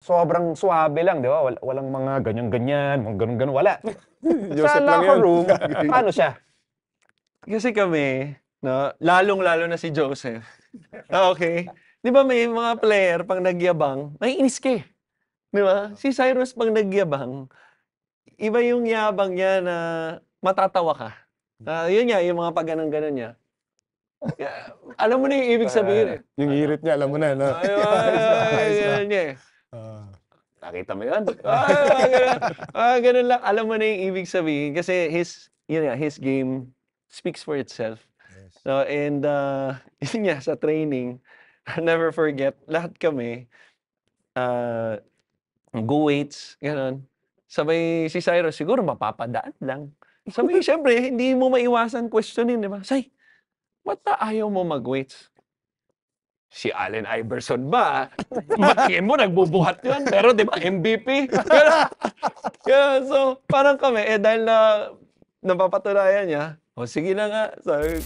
sobrang suwabe lang, di ba? Walang mga ganyan-ganyan, mga ganun-ganun, wala. Sa Joseph lang locker yun. room, paano siya? Kasi kami, no, lalong-lalo na si Joseph. Okay. Di ba may mga player pang nagyabang, maiinis ka eh. Di ba? Si Cyrus pang nagyabang, iba yung yabang niya na matatawa ka. Yun nga, yung mga pag-ganon-ganon niya. Alam mo na yung ibig sabihin eh. Yung hirit niya, alam mo na, no? Ayun niya eh. Nakita mo yun? Ganun lang. Alam mo na yung ibig sabihin. Kasi his game speaks for itself. So, and yun nga, sa training, I'll never forget, lahat kami, go weights, gano'n. Sabay si Cyrus, siguro mapapadaan lang. Sabay, syempre, hindi mo maiwasan questionin, di ba? Say, ba't na ayaw mo mag-weights? Si Allen Iverson ba? Batiin mo, nagbubuhat yun. Pero di ba, MVP? Kaya, so, parang kami, dahil na napapatunayan niya, o sige na nga. Sabi,